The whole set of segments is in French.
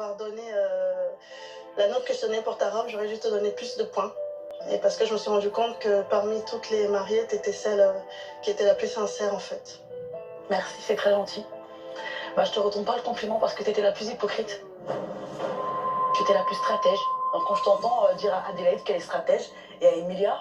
t'avoir donné la note que je te donnais pour ta robe, j'aurais dû te donner plus de points. Et parce que je me suis rendu compte que parmi toutes les mariées, t'étais celle qui était la plus sincère en fait. Merci, c'est très gentil. Bah, je te retourne pas le compliment parce que t'étais la plus hypocrite. Tu étais la plus stratège. Donc quand je t'entends dire à Adélaïde qu'elle est stratège et à Emilia,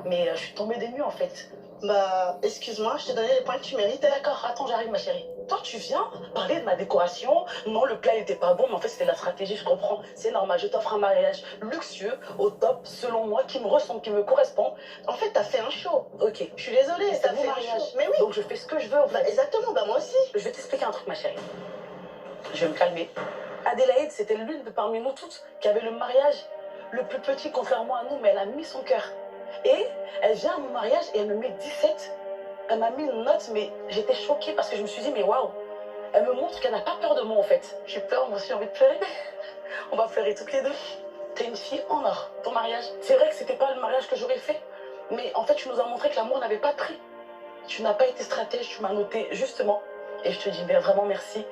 mais je suis tombée des nues en fait. Bah, excuse-moi, je t'ai donné les points que tu méritais. D'accord, attends, j'arrive ma chérie. Toi, tu viens parler de ma décoration. Non, le plat n'était pas bon, mais en fait, c'était la stratégie, je comprends. C'est normal, je t'offre un mariage luxueux, au top, selon moi, qui me ressemble, qui me correspond. En fait, t'as fait un show. Ok. Je suis désolée, C'est t'as mon fait mariage. un show. Mais oui. Donc, je fais ce que je veux, en fait. Bah, exactement, bah moi aussi. Je vais t'expliquer un truc, ma chérie. Je vais me calmer. Adélaïde, c'était l'une de parmi nous toutes qui avait le mariage le plus petit, contrairement à nous, mais elle a mis son cœur. Et elle vient à mon mariage et elle me met 17. Elle m'a mis une note, mais j'étais choquée parce que je me suis dit, mais waouh, elle me montre qu'elle n'a pas peur de moi en fait. J'ai peur, moi aussi j'ai envie de pleurer. On va pleurer toutes les deux. T'es une fille en or, ton mariage. C'est vrai que c'était pas le mariage que j'aurais fait, mais en fait tu nous as montré que l'amour n'avait pas de prix. Tu n'as pas été stratège, tu m'as noté justement. Et je te dis vraiment merci.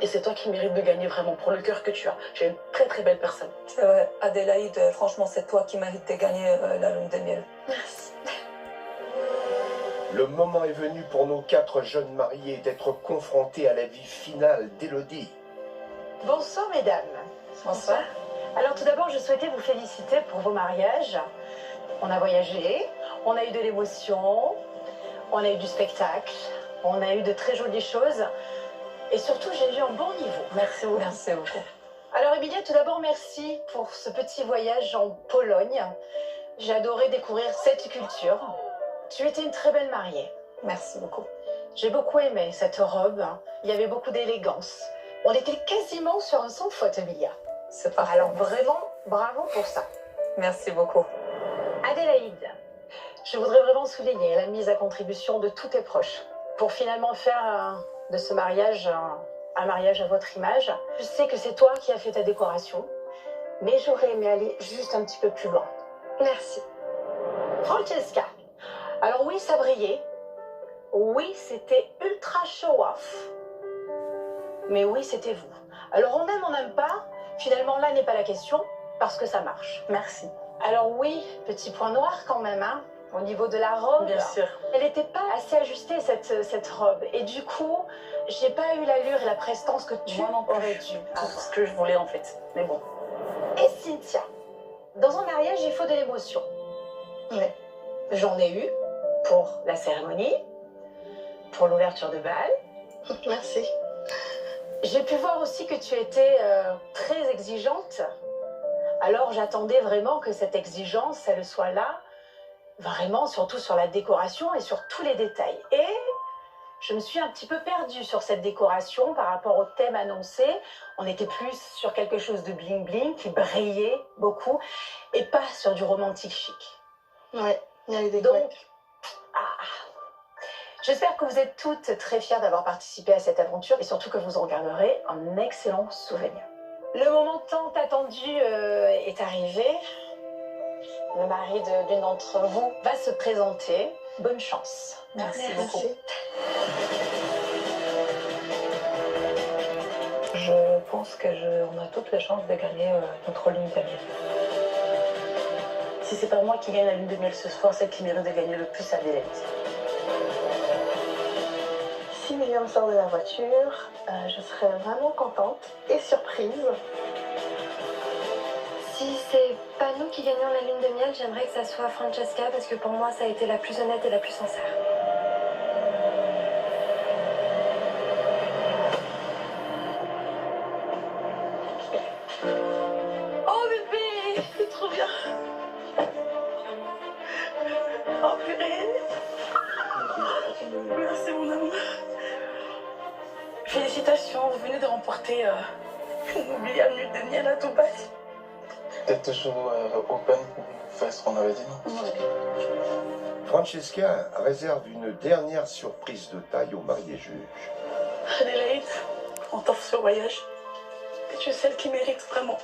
Et c'est toi qui mérites de gagner vraiment pour le cœur que tu as. Tu es une très très belle personne. C'est vrai, Adélaïde, franchement, c'est toi qui mérites de gagner la lune de miel. Merci. Le moment est venu pour nos 4 jeunes mariés d'être confrontés à la vie finale d'Élodie. Bonsoir mesdames. Bonsoir. Alors tout d'abord, je souhaitais vous féliciter pour vos mariages. On a voyagé, on a eu de l'émotion, on a eu du spectacle, on a eu de très jolies choses. Et surtout, j'ai eu un bon niveau. Merci beaucoup. Merci beaucoup. Alors Emilia, tout d'abord, merci pour ce petit voyage en Pologne. J'ai adoré découvrir cette culture. Tu étais une très belle mariée. Merci beaucoup. J'ai beaucoup aimé cette robe. Il y avait beaucoup d'élégance. On était quasiment sur un sans faute, Emilia. C'est parfait. Alors vraiment, bravo pour ça. Merci beaucoup. Adélaïde, je voudrais vraiment souligner la mise à contribution de tous tes proches pour finalement faire de ce mariage un mariage à votre image. Je sais que c'est toi qui as fait ta décoration, mais j'aurais aimé aller juste un petit peu plus loin. Merci. Francesca, alors oui, ça brillait. Oui, c'était ultra show-off. Mais oui, c'était vous. Alors on aime, on n'aime pas. Finalement, là n'est pas la question, parce que ça marche. Merci. Alors oui, petit point noir quand même, hein, au niveau de la robe. Bien sûr. Elle n'était pas assez ajustée, cette robe. Et du coup, j'ai pas eu l'allure et la prestance que tu aurais dû C'est avoir. ce que je voulais en fait. Mais bon. Et Cynthia, dans un mariage, il faut de l'émotion. Ouais. J'en ai eu pour la cérémonie, pour l'ouverture de bal. Merci. J'ai pu voir aussi que tu étais très exigeante. Alors j'attendais vraiment que cette exigence, elle soit là, vraiment, surtout sur la décoration et sur tous les détails. Et je me suis un petit peu perdue sur cette décoration par rapport au thème annoncé. On était plus sur quelque chose de bling-bling qui brillait beaucoup et pas sur du romantique chic. Ouais, il y a eu des Donc, couecs. J'espère que vous êtes toutes très fières d'avoir participé à cette aventure et surtout que vous en garderez un excellent souvenir. Le moment tant attendu est arrivé. Le mari d'une d'entre vous va se présenter. Bonne chance. Merci beaucoup. Merci. Je pense qu'on a toutes les chances de gagner notre lune de miel. Si c'est pas moi qui gagne la lune de miel ce soir, celle qui mérite de gagner le plus, c'est Adélaïde. Si William sort de la voiture, je serais vraiment contente et surprise. Si c'est pas nous qui gagnons la lune de miel, j'aimerais que ça soit Francesca parce que pour moi ça a été la plus honnête et la plus sincère. Oh bébé, c'est trop bien. Oh purée. Merci mon amour. Félicitations, vous venez de remporter une lune de miel à Dubaï. T'es toujours open pour faire ce qu'on avait dit, non? Francesca réserve une dernière surprise de taille au marié juge. Adélaïde, on t'offre ce voyage. Et tu es celle qui mérite vraiment.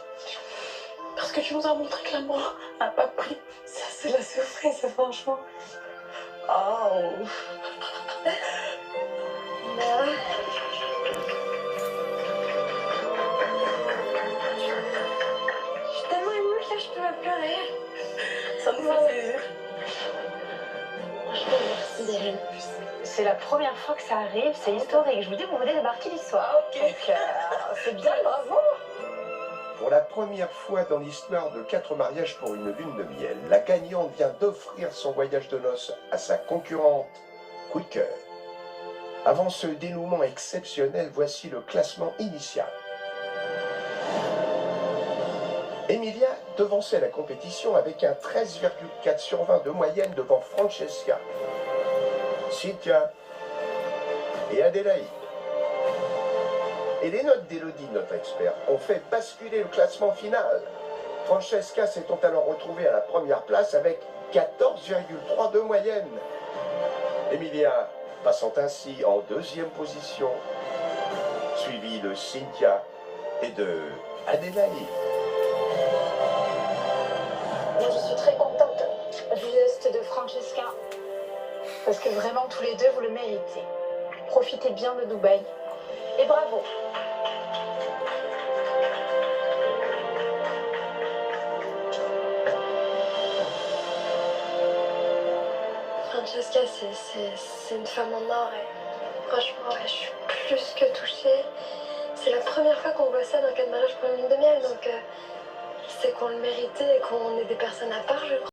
Parce que tu nous as montré que l'amour n'a pas de prix. Ça c'est la surprise franchement. Oh. pleurer. Ça nous fait plaisir. Franchement, merci Darren. C'est la première fois que ça arrive, c'est historique. Je vous dis, vous venez de marquer l'histoire. Ok. Donc, c'est bien, bravo. Pour la première fois dans l'histoire de 4 mariages pour une lune de miel, la gagnante vient d'offrir son voyage de noces à sa concurrente. Coup de cœur. Avant ce dénouement exceptionnel, voici le classement initial. Emilia devançait la compétition avec un 13,4 sur 20 de moyenne devant Francesca, Cynthia et Adélaïde. Et les notes d'Élodie, notre expert, ont fait basculer le classement final. Francesca s'étant alors retrouvée à la première place avec 14,3 de moyenne. Emilia passant ainsi en 2e position, suivi de Cynthia et de Adélaïde. Moi, je suis très contente du geste de Francesca. Parce que vraiment, tous les deux, vous le méritez. Profitez bien de Dubaï. Et bravo. Francesca, c'est une femme en or et franchement, ouais, je suis plus que touchée. C'est la première fois qu'on voit ça dans le cadre de mariage pour une lune de miel, donc c'est qu'on le méritait et qu'on est des personnes à part, je crois.